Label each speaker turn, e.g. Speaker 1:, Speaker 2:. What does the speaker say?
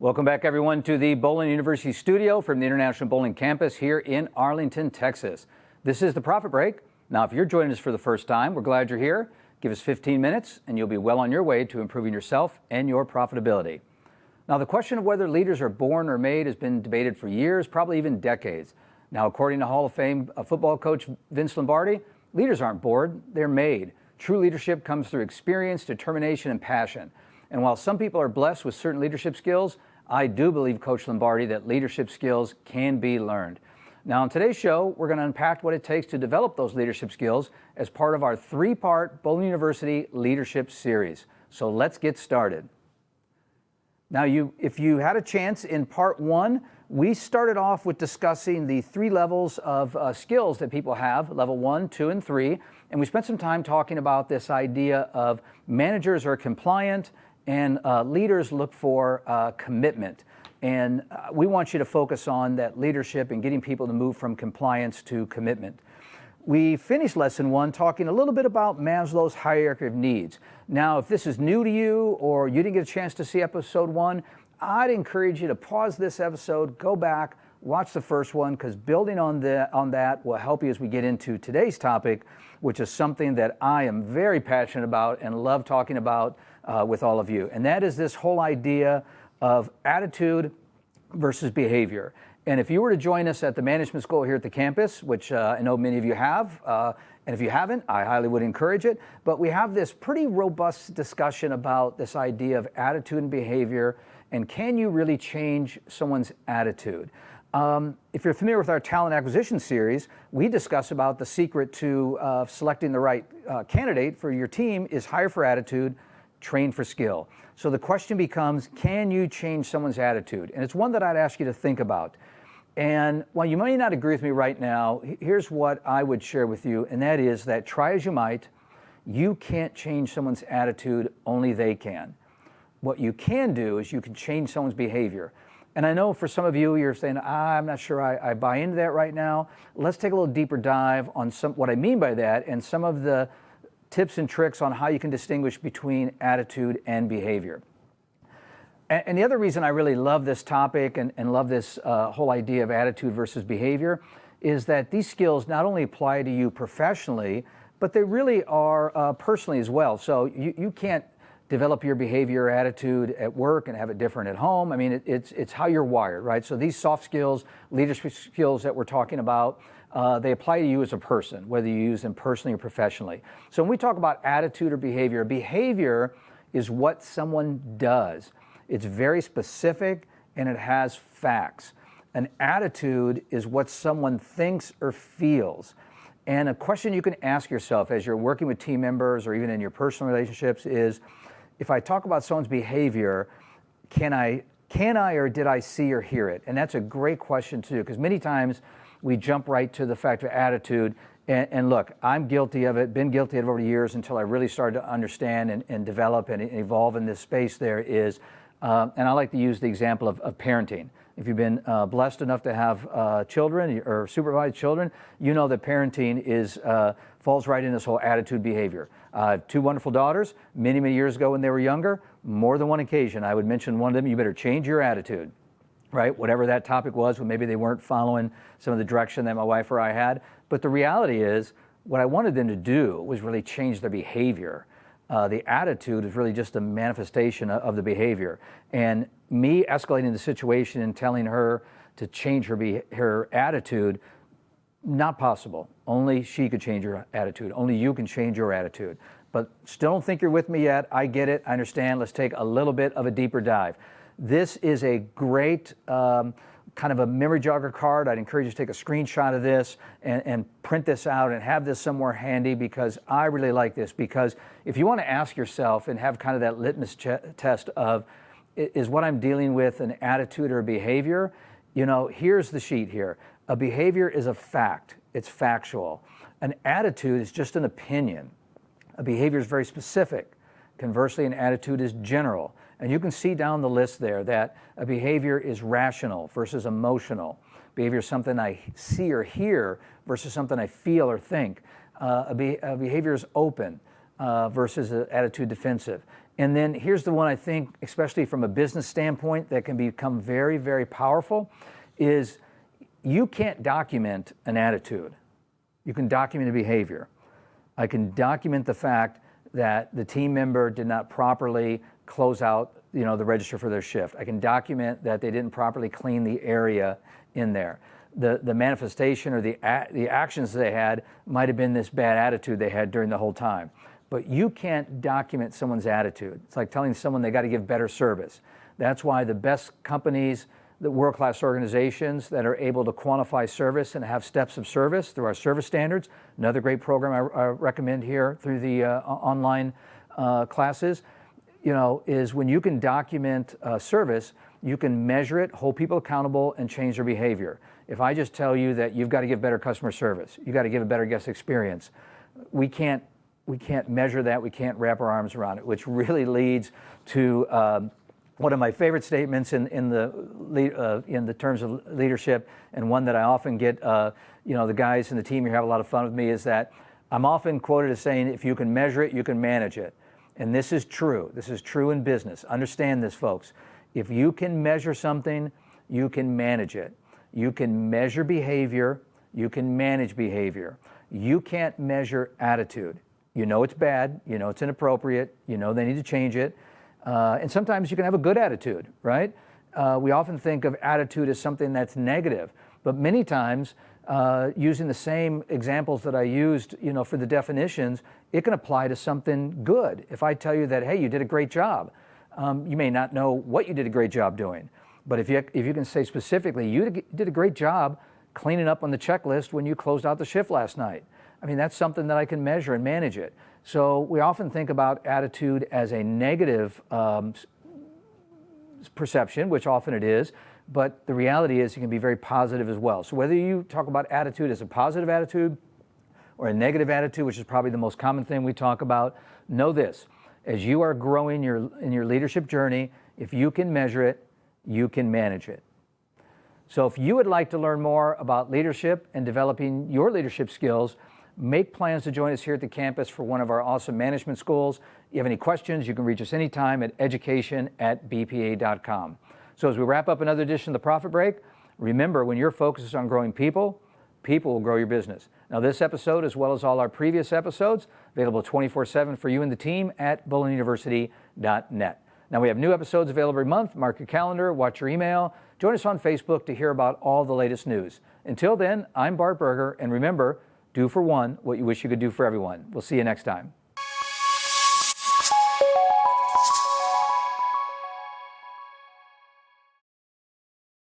Speaker 1: Welcome back, everyone, to the Bowling University studio from the International Bowling Campus here in Arlington, Texas. This is the Profit Break. Now, if you're joining us for the first time, we're glad you're here. Give us 15 minutes, and you'll be well on your way to improving yourself and your profitability. Now, the question of whether leaders are born or made has been debated for years, probably even decades. Now, according to Hall of Fame football coach Vince Lombardi, leaders aren't born, they're made. True leadership comes through experience, determination, and passion. And while some people are blessed with certain leadership skills, I do believe, Coach Lombardi, that leadership skills can be learned. Now, on today's show, we're going to unpack what it takes to develop those leadership skills as part of our three-part Bowling University Leadership Series. So let's get started. Now, if you had a chance in part one, we started off with discussing the three levels of skills that people have, level 1, 2, and 3. And we spent some time talking about this idea of managers are compliant and leaders look for commitment. And we want you to focus on that leadership and getting people to move from compliance to commitment. We finished lesson 1 talking a little bit about Maslow's hierarchy of needs. Now, if this is new to you or you didn't get a chance to see episode 1, I'd encourage you to pause this episode, go back, watch the first one, because building on that will help you as we get into today's topic, which is something that I am very passionate about and love talking about with all of you. And that is this whole idea of attitude versus behavior. And if you were to join us at the management school here at the campus, which I know many of you have, and if you haven't, I highly would encourage it. But we have this pretty robust discussion about this idea of attitude and behavior, and can you really change someone's attitude? If you're familiar with our talent acquisition series, we discuss about the secret to selecting the right candidate for your team is hire for attitude, train for skill. So the question becomes, can you change someone's attitude? And it's one that I'd ask you to think about. And while you may not agree with me right now, here's what I would share with you, and that is that try as you might, you can't change someone's attitude, only they can. What you can do is you can change someone's behavior. And I know for some of you, you're saying, I'm not sure I buy into that right now. Let's take a little deeper dive on what I mean by that and some of the tips and tricks on how you can distinguish between attitude and behavior. And the other reason I really love this topic and love this whole idea of attitude versus behavior is that these skills not only apply to you professionally, but they really are personally as well. So you can't develop your behavior or attitude at work and have it different at home. I mean, it's how you're wired, right? So these soft skills, leadership skills that we're talking about, they apply to you as a person, whether you use them personally or professionally. So when we talk about attitude or behavior is what someone does. It's very specific and it has facts. An attitude is what someone thinks or feels. And a question you can ask yourself as you're working with team members or even in your personal relationships is, if I talk about someone's behavior, can I or did I see or hear it? And that's a great question too, because many times we jump right to the fact of attitude. And look, I'm guilty of it, been guilty of it over the years until I really started to understand and develop and evolve in this space there is, and I like to use the example of parenting. If you've been blessed enough to have children or supervised children, you know that parenting falls right in this whole attitude behavior. I have 2 wonderful daughters. Many, many years ago when they were younger, more than one occasion, I would mention one of them, you better change your attitude, right? Whatever that topic was, when maybe they weren't following some of the direction that my wife or I had. But the reality is, what I wanted them to do was really change their behavior. The attitude is really just a manifestation of the behavior. And me escalating the situation and telling her to change her attitude, not possible. Only she could change her attitude. Only you can change your attitude. But still don't think you're with me yet. I get it. I understand. Let's take a little bit of a deeper dive. This is a great kind of a memory jogger card. I'd encourage you to take a screenshot of this and print this out and have this somewhere handy, because I really like this. Because if you want to ask yourself and have kind of that litmus test of, is what I'm dealing with an attitude or a behavior? You know, here's the sheet here. A behavior is a fact. It's factual. An attitude is just an opinion. A behavior is very specific. Conversely, an attitude is general. And you can see down the list there that a behavior is rational versus emotional. Behavior is something I see or hear versus something I feel or think. A behavior is open. versus an attitude defensive. And then here's the one I think, especially from a business standpoint, that can become very, very powerful, is you can't document an attitude. You can document a behavior. I can document the fact that the team member did not properly close out, the register for their shift. I can document that they didn't properly clean the area in there. The manifestation or the actions they had might have been this bad attitude they had during the whole time. But you can't document someone's attitude. It's like telling someone they got to give better service. That's why the best companies, the world-class organizations that are able to quantify service and have steps of service through our service standards, another great program I recommend here through the online classes, is when you can document service, you can measure it, hold people accountable, and change their behavior. If I just tell you that you've got to give better customer service, you've got to give a better guest experience, we can't measure that, we can't wrap our arms around it, which really leads to one of my favorite statements in the terms of leadership, and one that I often get, the guys in the team here have a lot of fun with me, is that I'm often quoted as saying, if you can measure it, you can manage it. And this is true. This is true in business. Understand this, folks. If you can measure something, you can manage it. You can measure behavior, you can manage behavior. You can't measure attitude. You know it's bad, you know it's inappropriate, you know they need to change it. And sometimes you can have a good attitude, right? We often think of attitude as something that's negative, but many times, using the same examples that I used, for the definitions, it can apply to something good. If I tell you that, hey, you did a great job, you may not know what you did a great job doing, but if you can say specifically, you did a great job cleaning up on the checklist when you closed out the shift last night. I mean, that's something that I can measure and manage it. So we often think about attitude as a negative perception, which often it is, but the reality is it can be very positive as well. So whether you talk about attitude as a positive attitude or a negative attitude, which is probably the most common thing we talk about, know this: as you are growing in your leadership journey, if you can measure it, you can manage it. So if you would like to learn more about leadership and developing your leadership skills, make plans to join us here at the campus for one of our awesome management schools. If you have any questions, you can reach us anytime at education@bpa.com. So as we wrap up another edition of the Profit Break, remember, when your focus is on growing people, people will grow your business. Now, this episode, as well as all our previous episodes, available 24/7 for you and the team at bowlinuniversity.net. Now, we have new episodes available every month. Mark your calendar, watch your email. Join us on Facebook to hear about all the latest news. Until then, I'm Bart Berger, and remember, do for one what you wish you could do for everyone. We'll see you next time.